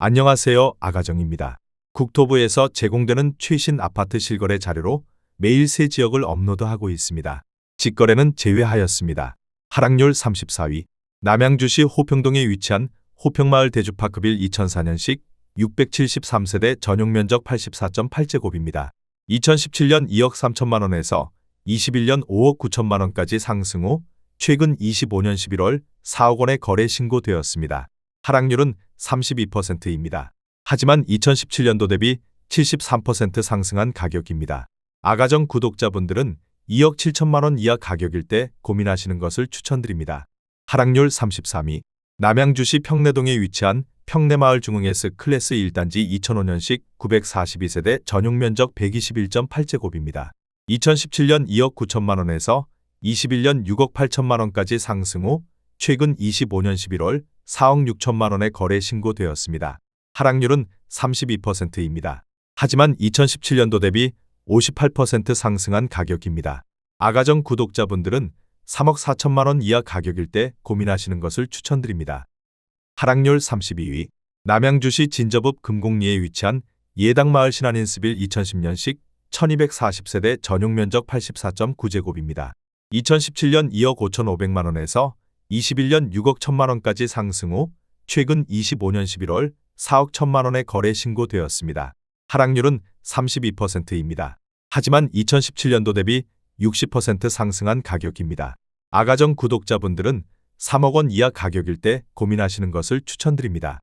안녕하세요. 아가정입니다. 국토부에서 제공되는 최신 아파트 실거래 자료로 매일 새 지역을 업로드하고 있습니다. 직거래는 제외하였습니다. 하락률 34위. 남양주시 호평동에 위치한 호평마을 대주파크빌 2004년식 673세대 전용면적 84.8제곱입니다. 2017년 2억 3천만 원에서 21년 5억 9천만 원까지 상승 후 최근 25년 11월 4억 원에 거래 신고되었습니다. 하락률은 32%입니다. 하지만 2017년도 대비 73% 상승한 가격입니다. 아가정 구독자분들은 2억 7천만 원 이하 가격일 때 고민하시는 것을 추천드립니다. 하락률 33위. 남양주시 평내동에 위치한 평내마을 중흥S 클래스 1단지 2005년식 942세대 전용면적 121.8제곱입니다. 2017년 2억 9천만 원에서 21년 6억 8천만 원까지 상승 후 최근 25년 11월 4억 6천만 원에 거래 신고되었습니다. 하락률은 32%입니다. 하지만 2017년도 대비 58% 상승한 가격입니다. 아가정 구독자분들은 3억 4천만 원 이하 가격일 때 고민하시는 것을 추천드립니다. 하락률 32위. 남양주시 진저읍 금곡리에 위치한 예당마을 신한인스빌 2010년식 1240세대 전용면적 84.9제곱입니다. 2017년 2억 5,500만 원에서 21년 6억 1천만 원까지 상승 후 최근 25년 11월 4억 1천만 원에 거래 신고되었습니다. 하락률은 32%입니다. 하지만 2017년도 대비 60% 상승한 가격입니다. 아가정 구독자분들은 3억 원 이하 가격일 때 고민하시는 것을 추천드립니다.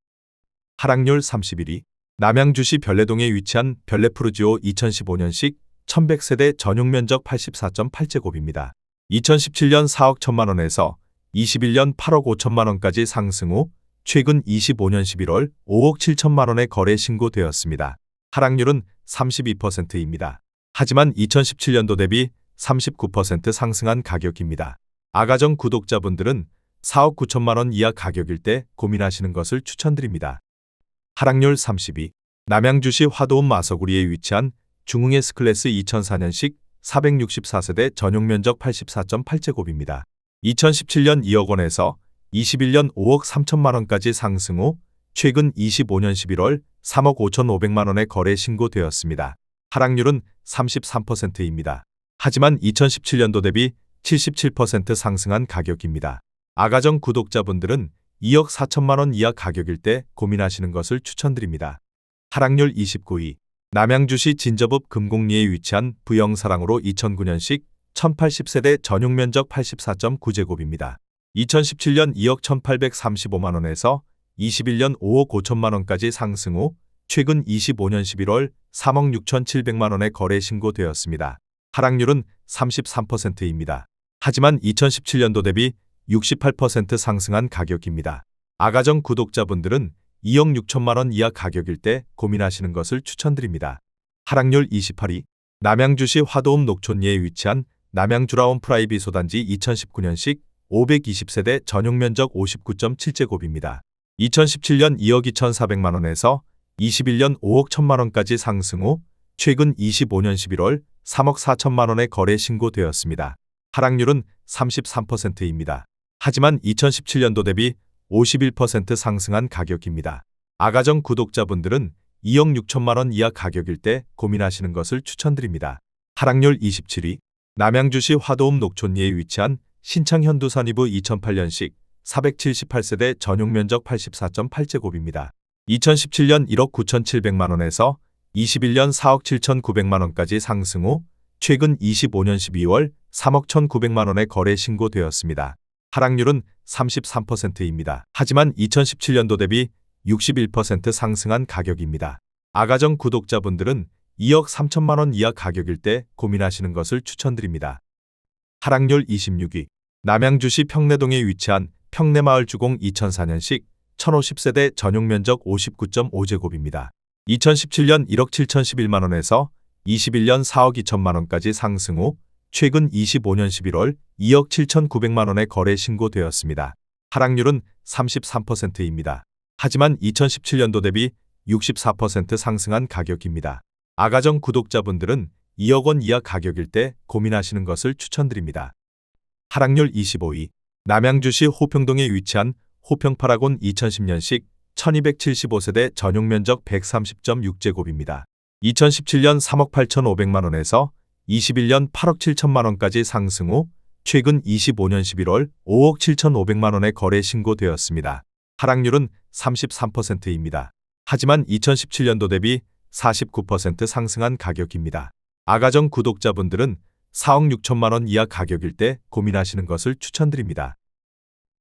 하락률 31위. 남양주시 별내동에 위치한 별내푸르지오 2015년식 1100세대 전용면적 84.8제곱입니다. 2017년 4억 1천만 원에서 21년 8억 5천만 원까지 상승 후 최근 25년 11월 5억 7천만 원에 거래 신고되었습니다. 하락률은 32%입니다. 하지만 2017년도 대비 39% 상승한 가격입니다. 아가정 구독자분들은 4억 9천만 원 이하 가격일 때 고민하시는 것을 추천드립니다. 하락률 30위. 남양주시 화도읍 마서구리에 위치한 중흥S 클래스 2004년식 464세대 전용면적 84.8제곱입니다. 2017년 2억 원에서 21년 5억 3천만 원까지 상승 후 최근 25년 11월 3억 5,500만 원에 거래 신고되었습니다. 하락률은 33%입니다. 하지만 2017년도 대비 77% 상승한 가격입니다. 아가정 구독자분들은 2억 4천만 원 이하 가격일 때 고민하시는 것을 추천드립니다. 하락률 29위. 남양주시 진저읍 금곡리에 위치한 부영사랑으로 2009년식 1080세대 전용면적 84.9제곱입니다. 2017년 2억 1835만 원에서 21년 5억 5천만 원까지 상승 후 최근 25년 11월 3억 6,700만 원에 거래 신고되었습니다. 하락률은 33%입니다. 하지만 2017년도 대비 68% 상승한 가격입니다. 아가정 구독자분들은 2억 6천만 원 이하 가격일 때 고민하시는 것을 추천드립니다. 하락률 28위. 남양주시 화도읍 녹촌리에 위치한 남양주라온 프라이빗 소단지 2019년식 520세대 전용면적 59.7제곱입니다. 2017년 2억 2,400만 원에서 21년 5억 1천만 원까지 상승 후 최근 25년 11월 3억 4천만 원에 거래 신고되었습니다. 하락률은 33%입니다. 하지만 2017년도 대비 51% 상승한 가격입니다. 아가정 구독자분들은 2억 6천만 원 이하 가격일 때 고민하시는 것을 추천드립니다. 하락률 27위. 남양주시 화도읍 녹촌리에 위치한 신창현두산이브 2008년식 478세대 전용면적 84.8제곱입니다. 2017년 1억 9,700만 원에서 21년 4억 7,900만 원까지 상승 후 최근 25년 12월 3억 1,900만 원에 거래 신고되었습니다. 하락률은 33%입니다. 하지만 2017년도 대비 61% 상승한 가격입니다. 아가정 구독자분들은 2억 3천만 원 이하 가격일 때 고민하시는 것을 추천드립니다. 하락률 26위. 남양주시 평내동에 위치한 평내마을 주공 2004년식 1050세대 전용면적 59.5제곱입니다. 2017년 1억 7,011만 원에서 21년 4억 2천만 원까지 상승 후 최근 25년 11월 2억 7,900만 원에 거래 신고되었습니다. 하락률은 33%입니다. 하지만 2017년도 대비 64% 상승한 가격입니다. 아가정 구독자분들은 2억 원 이하 가격일 때 고민하시는 것을 추천드립니다. 하락률 25위. 남양주시 호평동에 위치한 호평파라곤 2010년식 1275세대 전용 면적 130.6제곱입니다. 2017년 3억 8,500만 원에서 21년 8억 7천만 원까지 상승 후 최근 25년 11월 5억 7,500만 원에 거래 신고되었습니다. 하락률은 33%입니다. 하지만 2017년도 대비 49% 상승한 가격입니다. 아가정 구독자분들은 4억 6천만 원 이하 가격일 때 고민하시는 것을 추천드립니다.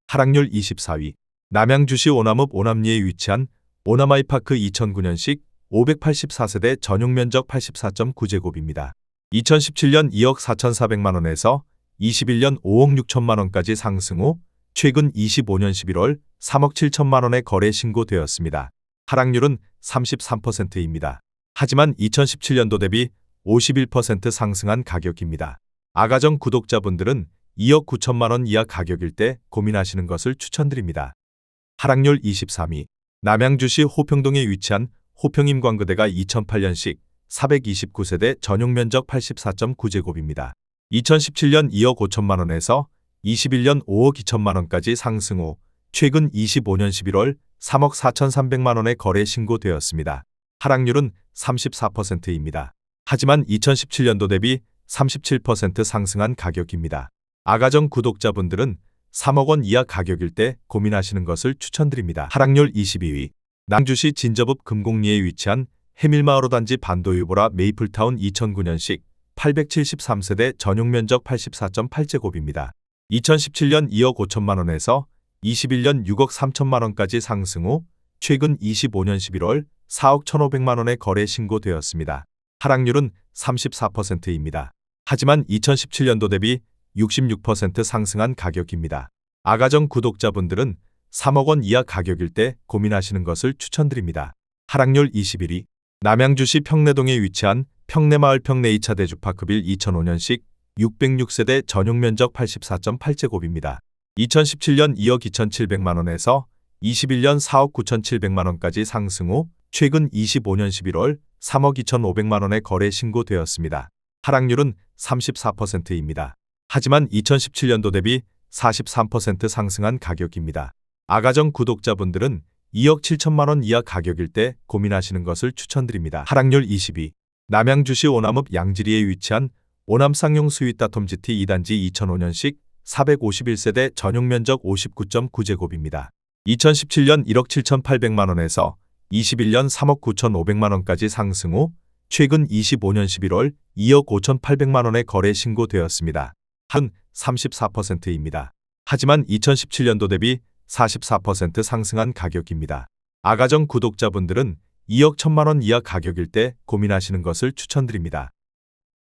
하락률 24위. 남양주시 오남읍 오남리에 위치한 오남아이파크 2009년식 584세대 전용 면적 84.9제곱입니다. 2017년 2억 4,400만 원에서 21년 5억 6천만 원까지 상승 후 최근 25년 11월 3억 7천만 원에 거래 신고되었습니다. 하락률은 33%입니다. 하지만 2017년도 대비 51% 상승한 가격입니다. 아가정 구독자분들은 2억 9천만 원 이하 가격일 때 고민하시는 것을 추천드립니다. 하락률 23위. 남양주시 호평동에 위치한 호평임광그대가 2008년식 429세대 전용 면적 84.9제곱입니다. 2017년 2억 5천만 원에서 21년 5억 2천만 원까지 상승 후 최근 25년 11월 3억 4,300만 원에 거래 신고되었습니다. 하락률은 34%입니다. 하지만 2017년도 대비 37% 상승한 가격입니다. 아가정 구독자분들은 3억 원 이하 가격일 때 고민하시는 것을 추천드립니다. 하락률 22위. 남양주시 진저읍 금곡리에 위치한 해밀마을호 단지 반도유보라 메이플타운 2009년식 873세대 전용 면적 84.8제곱입니다. 2017년 2억 5천만 원에서 21년 6억 3천만 원까지 상승 후 최근 25년 11월 4억 1,500만 원에 거래 신고되었습니다. 하락률은 34%입니다. 하지만 2017년도 대비 66% 상승한 가격입니다. 아가정 구독자분들은 3억 원 이하 가격일 때 고민하시는 것을 추천드립니다. 하락률 21위. 남양주시 평내동에 위치한 평내마을 평내 2차 대주파크빌 2005년식 606세대 전용 면적 84.8제곱입니다. 2017년 2억 2,700만 원에서 21년 4억 9,700만 원까지 상승 후 최근 25년 11월 3억 2,500만 원에 거래 신고되었습니다. 하락률은 34%입니다. 하지만 2017년도 대비 43% 상승한 가격입니다. 아가정 구독자분들은 2억 7천만 원 이하 가격일 때 고민하시는 것을 추천드립니다. 하락률 22. 남양주시 오남읍 양지리에 위치한 오남쌍용 스윗다톰 GT 2단지 2005년식 451세대 전용 면적 59.9제곱입니다. 2017년 1억 7,800만 원에서 21년 3억 9,500만 원까지 상승 후 최근 25년 11월 2억 5,800만 원에 거래 신고되었습니다. 한 34%입니다. 하지만 2017년도 대비 44% 상승한 가격입니다. 아가정 구독자분들은 2억 1천만 원 이하 가격일 때 고민하시는 것을 추천드립니다.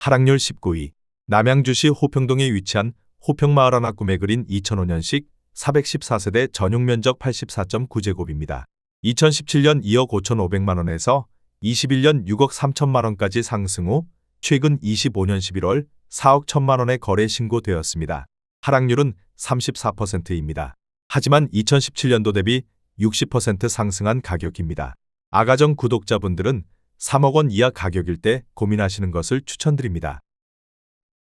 하락률 19위. 남양주시 호평동에 위치한 호평마을 하나 꿈에 그린 2005년식 414세대 전용 면적 84.9제곱입니다. 2017년 2억 5,500만 원에서 21년 6억 3천만 원까지 상승 후 최근 25년 11월 4억 1천만 원에 거래 신고되었습니다. 하락률은 34%입니다. 하지만 2017년도 대비 60% 상승한 가격입니다. 아가정 구독자분들은 3억 원 이하 가격일 때 고민하시는 것을 추천드립니다.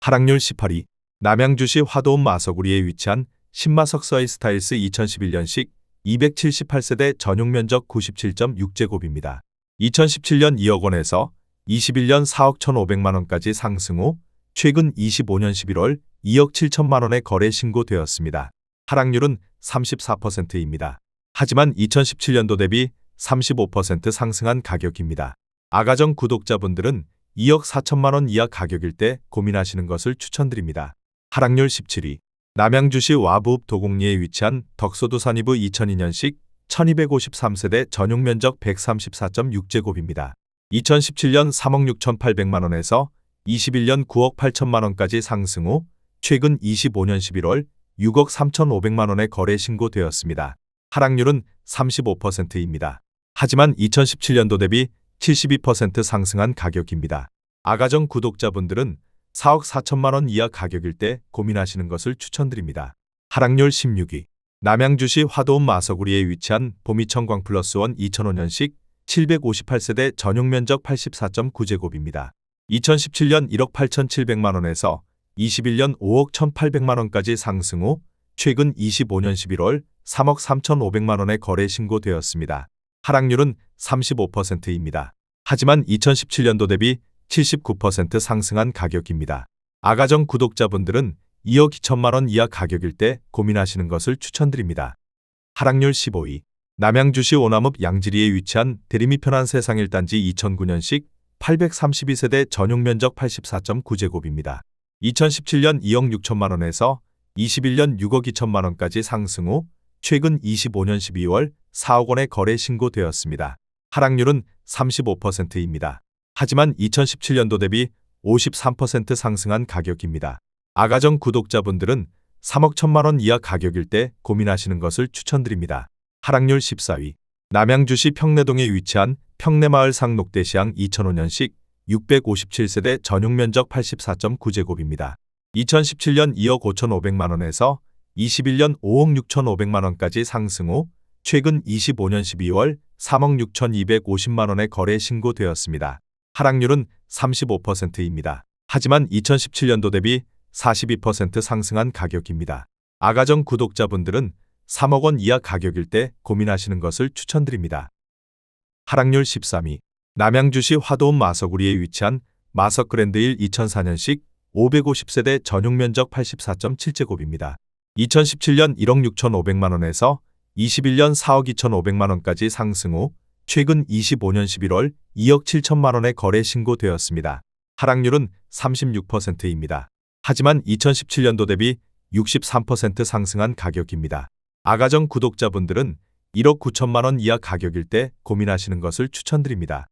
하락률 18위. 남양주시 화도읍 마서구리에 위치한 신마석서의 스타일스 2011년식 278세대 전용 면적 97.6제곱입니다. 2017년 2억 원에서 21년 4억 1,500만 원까지 상승 후 최근 25년 11월 2억 7천만 원에 거래 신고되었습니다. 하락률은 34%입니다. 하지만 2017년도 대비 35% 상승한 가격입니다. 아가정 구독자분들은 2억 4천만 원 이하 가격일 때 고민하시는 것을 추천드립니다. 하락률 17위. 남양주시 와부읍 도곡리에 위치한 덕소도산이브 2002년식 1253세대 전용 면적 134.6제곱입니다. 2017년 3억 6,800만 원에서 21년 9억 8천만 원까지 상승 후 최근 25년 11월 6억 3,500만 원에 거래 신고되었습니다. 하락률은 35%입니다. 하지만 2017년도 대비 72% 상승한 가격입니다. 아가정 구독자분들은 4억 4천만 원 이하 가격일 때 고민하시는 것을 추천드립니다. 하락률 16위. 남양주시 화도읍 마서구리에 위치한 보미천광 플러스원 2005년식 758세대 전용 면적 84.9제곱입니다. 2017년 1억 8,700만 원에서 21년 5억 1,800만 원까지 상승 후 최근 25년 11월 3억 3,500만 원에 거래 신고되었습니다. 하락률은 35%입니다. 하지만 2017년도 대비 79% 상승한 가격입니다. 아가정 구독자분들은 2억 2천만 원 이하 가격일 때 고민하시는 것을 추천드립니다. 하락률 15위. 남양주시 오남읍 양지리에 위치한 대림이 편한 세상 1단지 2009년식 832세대 전용 면적 84.9제곱입니다. 2017년 2억 6천만 원에서 21년 6억 2천만 원까지 상승 후 최근 25년 12월 4억 원에 거래 신고되었습니다. 하락률은 35%입니다. 하지만 2017년도 대비 53% 상승한 가격입니다. 아가정 구독자분들은 3억 1천만 원 이하 가격일 때 고민하시는 것을 추천드립니다. 하락률 14위. 남양주시 평내동에 위치한 평내마을 상록대시양 2005년식 657세대 전용 면적 84.9제곱입니다. 2017년 2억 5,500만 원에서 21년 5억 6,500만 원까지 상승 후 최근 25년 12월 3억 6,250만 원에 거래 신고되었습니다. 하락률은 35%입니다. 하지만 2017년도 대비 42% 상승한 가격입니다. 아가정 구독자분들은 3억 원 이하 가격일 때 고민하시는 것을 추천드립니다. 하락률 13위. 남양주시 화도읍 마석우리에 위치한 마석그랜드힐 2004년식 550세대 전용 면적 84.7제곱입니다. 2017년 1억 6,500만 원에서 21년 4억 2,500만 원까지 상승 후 최근 25년 11월 2억 7천만 원에 거래 신고되었습니다. 하락률은 36%입니다. 하지만 2017년도 대비 63% 상승한 가격입니다. 아가정 구독자분들은 1억 9천만 원 이하 가격일 때 고민하시는 것을 추천드립니다.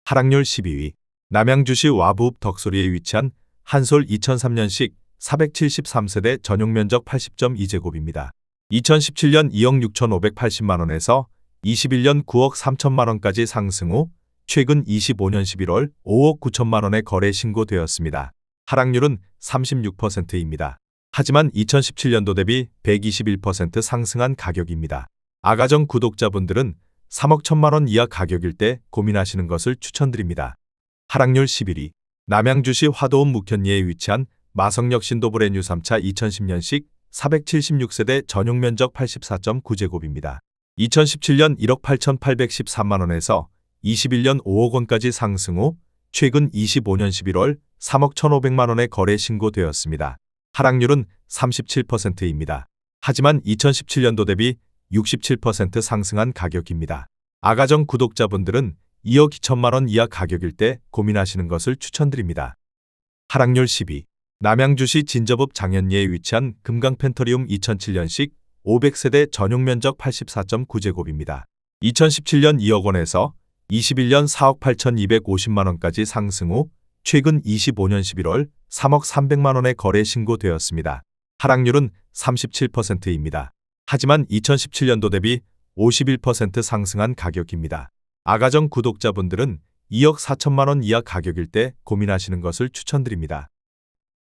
하락률 12위. 남양주시 와부읍 덕소리에 위치한 한솔 2003년식 473세대 전용 면적 80.2제곱입니다. 2017년 2억 6,580만 원에서 21년 9억 3천만 원까지 상승 후 최근 25년 11월 5억 9천만 원에 거래 신고되었습니다. 하락률은 36%입니다. 하지만 2017년도 대비 121% 상승한 가격입니다. 아가정 구독자분들은 3억 1천만 원 이하 가격일 때 고민하시는 것을 추천드립니다. 하락률 11위. 남양주시 화도읍 묵현리에 위치한 마성역 신도브레뉴 3차 2010년식 476세대 전용 면적 84.9제곱입니다. 2017년 1억 8,813만 원에서 21년 5억 원까지 상승 후 최근 25년 11월 3억 1,500만 원에 거래 신고되었습니다. 하락률은 37%입니다. 하지만 2017년도 대비 67% 상승한 가격입니다. 아가정 구독자분들은 2억 2천만 원 이하 가격일 때 고민하시는 것을 추천드립니다. 하락률 10위. 남양주시 진접읍 장현리에 위치한 금강펜터리움 2007년식 500세대 전용 면적 84.9제곱입니다. 2017년 2억 원에서 21년 4억 8,250만 원까지 상승 후 최근 25년 11월 3억 300만 원에 거래 신고되었습니다. 하락률은 37%입니다. 하지만 2017년도 대비 51% 상승한 가격입니다. 아가정 구독자분들은 2억 4천만 원 이하 가격일 때 고민하시는 것을 추천드립니다.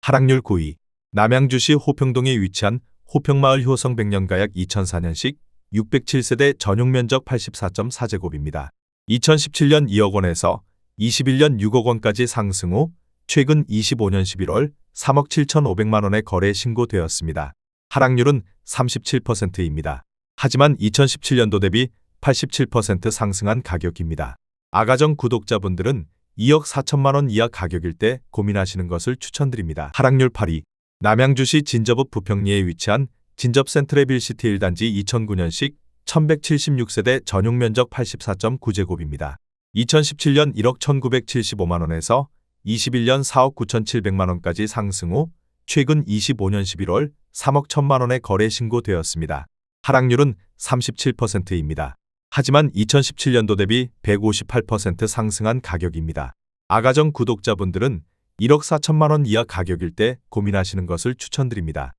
하락률 9위. 남양주시 호평동에 위치한 호평마을 효성 백년가약 2004년식 607세대 전용 면적 84.4제곱입니다. 2017년 2억 원에서 21년 6억 원까지 상승 후 최근 25년 11월 3억 7,500만 원에 거래 신고되었습니다. 하락률은 37%입니다. 하지만 2017년도 대비 87% 상승한 가격입니다. 아가정 구독자분들은 2억 4천만 원 이하 가격일 때 고민하시는 것을 추천드립니다. 하락률 8위. 남양주시 진접읍 부평리에 위치한 진접센트레빌시티 1단지 2009년식 1176세대 전용 면적 84.9제곱입니다. 2017년 1억 1975만 원에서 21년 4억 9,700만 원까지 상승 후 최근 25년 11월 3억 1천만 원에 거래 신고되었습니다. 하락률은 37%입니다. 하지만 2017년도 대비 158% 상승한 가격입니다. 아가정 구독자분들은 1억 4천만 원 이하 가격일 때 고민하시는 것을 추천드립니다.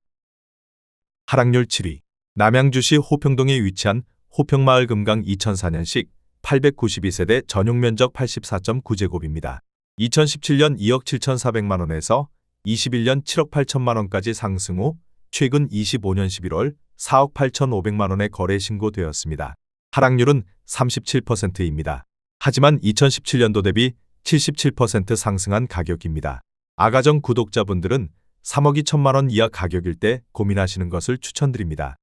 하락률 7위. 남양주시 호평동에 위치한 호평마을 금강 2004년식 892세대 전용 면적 84.9제곱입니다. 2017년 2억 7,400만 원에서 21년 7억 8천만 원까지 상승 후 최근 25년 11월 4억 8,500만 원에 거래 신고되었습니다. 하락률은 37%입니다. 하지만 2017년도 대비 77% 상승한 가격입니다. 아가정 구독자분들은 3억 2천만 원 이하 가격일 때 고민하시는 것을 추천드립니다.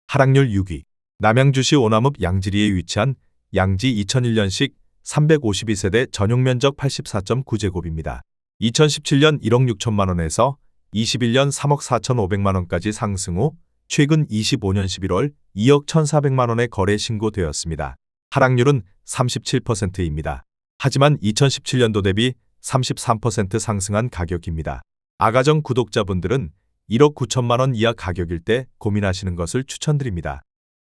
하락률 6위. 남양주시 오남읍 양지리에 위치한 양지 2001년식 352세대 전용 면적 84.9제곱입니다. 2017년 1억 6천만 원에서 21년 3억 4,500만 원까지 상승 후 최근 25년 11월 2억 1,400만 원에 거래 신고되었습니다. 하락률은 37%입니다. 하지만 2017년도 대비 33% 상승한 가격입니다. 아가정 구독자분들은 1억 9천만 원 이하 가격일 때 고민하시는 것을 추천드립니다.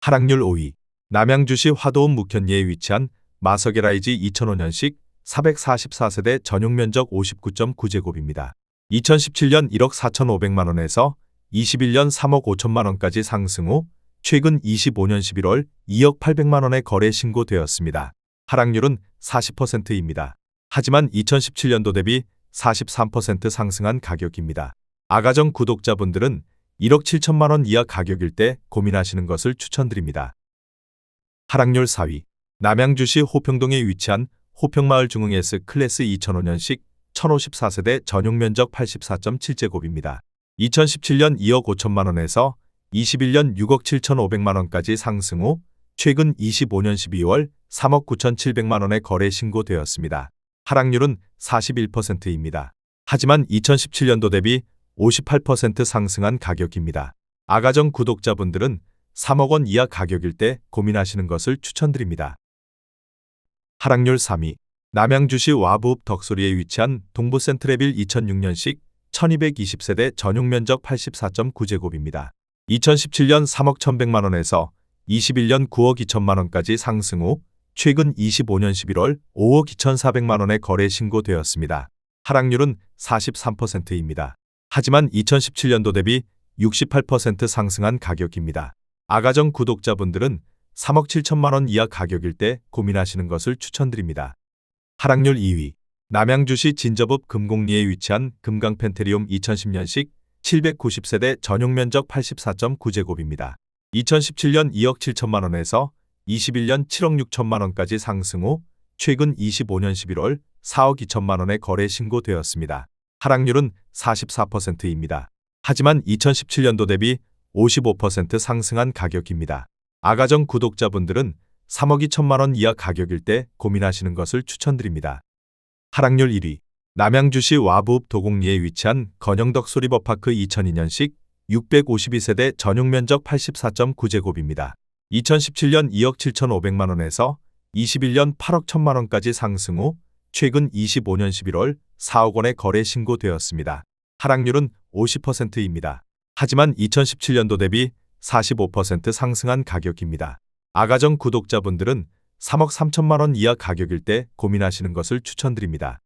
하락률 5위. 남양주시 화도읍 묵현리에 위치한 마서게라이지 2005년식 444세대 전용 면적 59.9제곱입니다. 2017년 1억 4,500만 원에서 21년 3억 5천만 원까지 상승 후 최근 25년 11월 2억 800만 원에 거래 신고되었습니다. 하락률은 40%입니다. 하지만 2017년도 대비 43% 상승한 가격입니다. 아가정 구독자분들은 1억 7천만 원 이하 가격일 때 고민하시는 것을 추천드립니다. 하락률 4위. 남양주시 호평동에 위치한 호평마을 중흥 S클래스 2005년식 1054세대 전용 면적 84.7제곱입니다. 2017년 2억 5천만 원에서 21년 6억 7,500만 원까지 상승 후 최근 25년 12월 3억 9,700만 원에 거래 신고되었습니다. 하락률은 41%입니다. 하지만 2017년도 대비 58% 상승한 가격입니다. 아가정 구독자분들은 3억 원 이하 가격일 때 고민하시는 것을 추천드립니다. 하락률 3위. 남양주시 와부읍 덕소리에 위치한 동부센트레빌 2006년식 1220세대 전용 면적 84.9제곱입니다. 2017년 3억 1,100만 원에서 21년 9억 2천만 원까지 상승 후 최근 25년 11월 5억 2,400만 원에 거래 신고되었습니다. 하락률은 43%입니다. 하지만 2017년도 대비 68% 상승한 가격입니다. 아가정 구독자분들은 3억 7천만 원 이하 가격일 때 고민하시는 것을 추천드립니다. 하락률 2위. 남양주시 진접읍 금곡리에 위치한 금강펜테리움 2010년식 790세대 전용 면적 84.9제곱입니다. 2017년 2억 7천만 원에서 21년 7억 6천만 원까지 상승 후 최근 25년 11월 4억 2천만 원에 거래 신고되었습니다. 하락률은 44%입니다. 하지만 2017년도 대비 55% 상승한 가격입니다. 아가정 구독자분들은 3억 2천만 원 이하 가격일 때 고민하시는 것을 추천드립니다. 하락률 1위. 남양주시 와부읍 도곡리에 위치한 건영덕 소리버파크 2002년식 652세대 전용 면적 84.9제곱입니다. 2017년 2억 7,500만 원에서 21년 8억 1천만 원까지 상승 후 최근 25년 11월 4억 원에 거래 신고되었습니다. 하락률은 50%입니다. 하지만 2017년도 대비 45% 상승한 가격입니다. 아가정 구독자분들은 3억 3천만 원 이하 가격일 때 고민하시는 것을 추천드립니다.